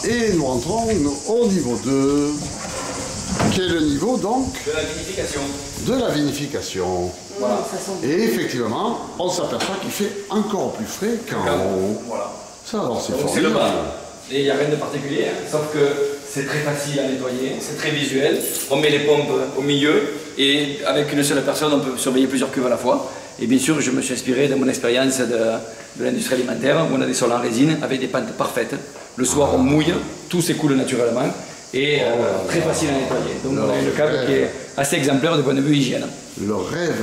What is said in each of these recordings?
Et nous rentrons au niveau 2, qui est le niveau donc de la vinification. De la vinification. Voilà. Et effectivement, on s'aperçoit qu'il fait encore plus frais qu'en haut. Voilà. Ça alors c'est Donc c'est le formidable. bas. Et il n'y a rien de particulier, hein, sauf que c'est très facile à nettoyer, c'est très visuel. On met les pompes au milieu et avec une seule personne, on peut surveiller plusieurs cuves à la fois. Et bien sûr, je me suis inspiré de mon expérience de l'industrie alimentaire où on a des sols en résine avec des pentes parfaites. Le soir, on mouille, tout s'écoule naturellement et très facile à nettoyer. Donc on a une cave qui est assez exemplaire du point de vue hygiène. Le rêve,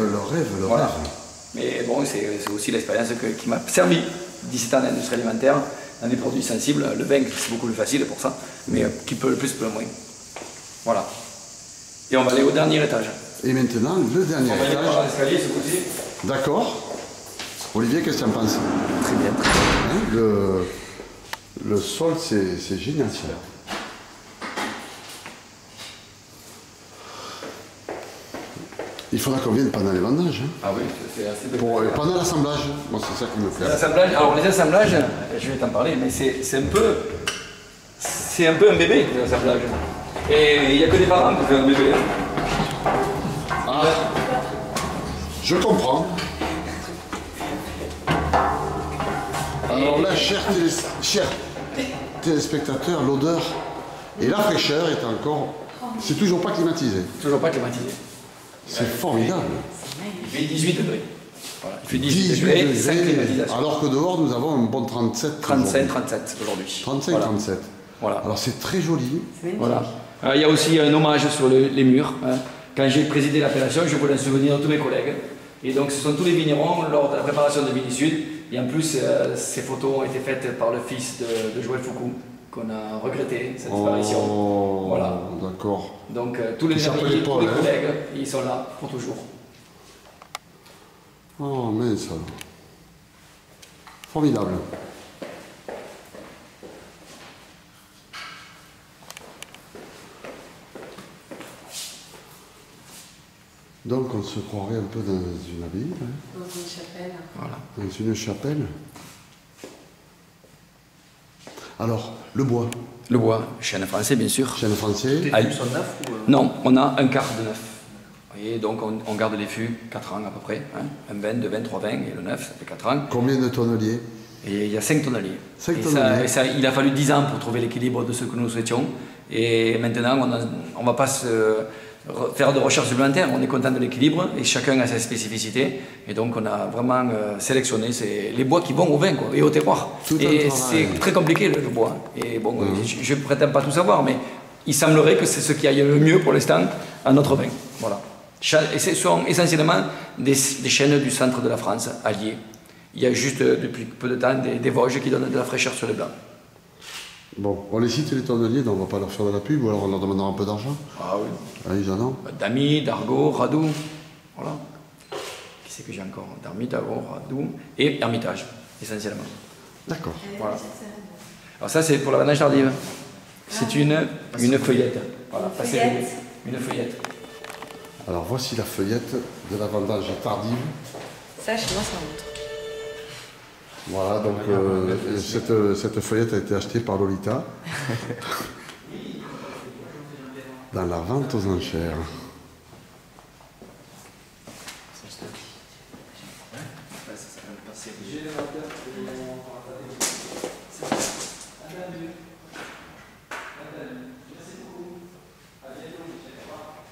Voilà. rêve. Mais bon, c'est aussi l'expérience qui m'a servi 17 ans d'industrie alimentaire dans des produits sensibles. Le vin, c'est beaucoup plus facile pour ça, mais qui peut le plus, peut le moins. Voilà. Et on va aller au dernier étage. Et maintenant, le dernier On va aller étage. par l'escalier, ce coup-ci. D'accord. Olivier, qu'est-ce que tu en penses? Très bien, très bien. Hein, le sol, c'est génial, ça. Il faudra qu'on vienne pendant les vendages. Hein. Ah oui, c'est assez bien. Pendant l'assemblage, moi c'est ça qui me plaît. L'assemblage, alors les assemblages, je vais t'en parler, mais c'est un peu un bébé, l'assemblage. Et il n'y a que des parents qui font un bébé. Ah, je comprends. Alors là, chers téléspectateurs, l'odeur et la fraîcheur est encore... C'est toujours pas climatisé. Toujours pas climatisé. C'est formidable. Il fait 18 degrés. Voilà. Il fait 18 degrés, sans climatisation. Alors que dehors, nous avons un bon 37. 35, 37 aujourd'hui. 35, voilà. 37. Voilà. Alors c'est très joli. Voilà. Il y a aussi un hommage sur les murs. Hein. Quand j'ai présidé l'appellation, je voulais un souvenir de tous mes collègues. Et donc ce sont tous les vignerons lors de la préparation de Vini Sud. Et en plus, ces photos ont été faites par le fils de Joël Foucault, qu'on a regretté, cette disparition. Oh, voilà. D'accord. Donc tous les amis, tous les collègues, ils sont là pour toujours. Oh, mince. Formidable. Donc on se croirait un peu dans une abbaye. Hein. Dans une chapelle. Voilà. Dans une chapelle. Alors, le bois. Le bois, chêne français bien sûr. Chêne français. Les fûts sont neufs ou Non, on a un quart de neuf. Vous voyez, donc on garde les fûts 4 ans à peu près. Hein. Un 20, 2 20, 3 20 et le 9, ça fait 4 ans. Combien de tonneliers? Et il y a 5 tonneliers. 5 tonneliers. Et ça, il a fallu 10 ans pour trouver l'équilibre de ce que nous souhaitions. Et maintenant, on ne va pas faire de recherche supplémentaire. On est content de l'équilibre et chacun a sa spécificité. Et donc, on a vraiment sélectionné les bois qui vont au vin quoi, et au terroir. Et c'est très compliqué le bois. Et bon, je ne prétends pas tout savoir, mais il semblerait que c'est ce qui aille le mieux pour l'instant à notre vin. Voilà. Et ce sont essentiellement des chênes du centre de la France, alliés. Il y a juste depuis peu de temps des Vosges qui donnent de la fraîcheur sur les blancs. Bon, on les cite les tonneliers, donc on ne va pas leur faire de la pub, ou alors on leur demandera un peu d'argent. Ah oui. Ah, ils en ont. Damy, Dargaud, Radou. Voilà. Qui c'est que j'ai encore? Damy, Dargaud, Radou et Hermitage, essentiellement. D'accord. Voilà. Alors ça, c'est pour la vendange tardive. C'est une feuillette. Voilà. Une feuillette. Alors voici la feuillette de la vendange tardive. Ça, chez moi, ça montre. Voilà, donc cette feuillette a été achetée par Lolita dans la vente aux enchères.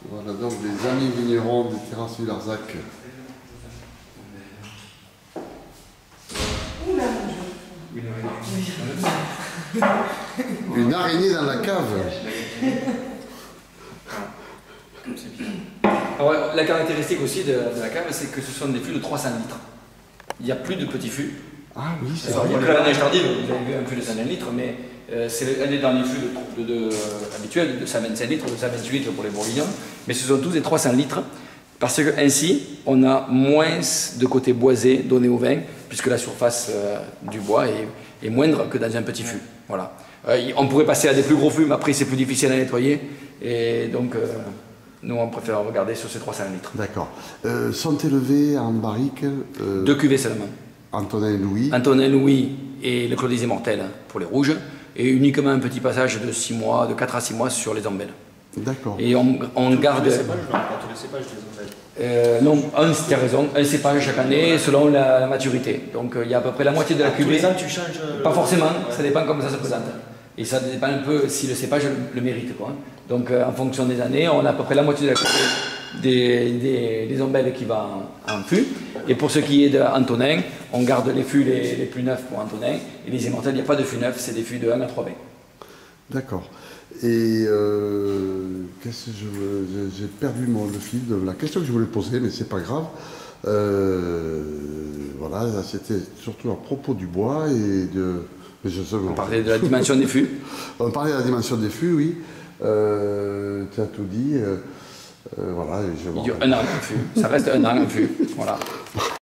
Voilà donc les amis vignerons des terrasses du Larzac. Une araignée dans la cave. Alors, la caractéristique aussi de la cave, c'est que ce sont des fûts de 300 litres. Il n'y a plus de petits fûts. Ah oui, c'est Alors, il y a que la neige tardive, vous avez vu un fût de 120 litres, mais c'est un des derniers fûts habituels de 125 litres, de 128 litres pour les bourguignons, mais ce sont tous des 300 litres, parce que ainsi, on a moins de côté boisé donné au vin, puisque la surface du bois est moindre que dans un petit fût. Voilà. On pourrait passer à des plus gros fûts, mais après c'est plus difficile à nettoyer, et donc nous on préfère regarder sur ces 300 litres. D'accord. Sont élevés en barrique 2 cuvées seulement. Antonin et Louis. Antonin Louis et le Clos des Immortels pour les rouges, et uniquement un petit passage de 6 mois, de 4 à 6 mois sur les ombelles. D'accord. Et on garde... Tous les cépages, non, pas tous les cépages des ombelles. non, tu as raison, un cépage chaque année selon la maturité. Donc il y a à peu près la moitié de la Tous cuvée. les ans, tu changes. Pas forcément, ça dépend comment ça se présente. Et ça dépend un peu si le cépage le mérite, quoi. Donc en fonction des années, on a à peu près la moitié de la cuvée des ombelles qui va en fût. Et pour ce qui est d'Antonin, on garde les fûts les plus neufs pour Antonin. Et les immortels, il n'y a pas de fûts neufs, c'est des fûts de 1 à 3 bains. D'accord. Et qu'est-ce que j'ai perdu le fil de la question que je voulais poser, mais c'est pas grave. Voilà, c'était surtout à propos du bois et de... On parlait de la dimension des fûts. On parlait de la dimension des fûts, oui. Tu as tout dit. Voilà. Il dure 1 an un fût. Ça reste 1 an un fût. Voilà.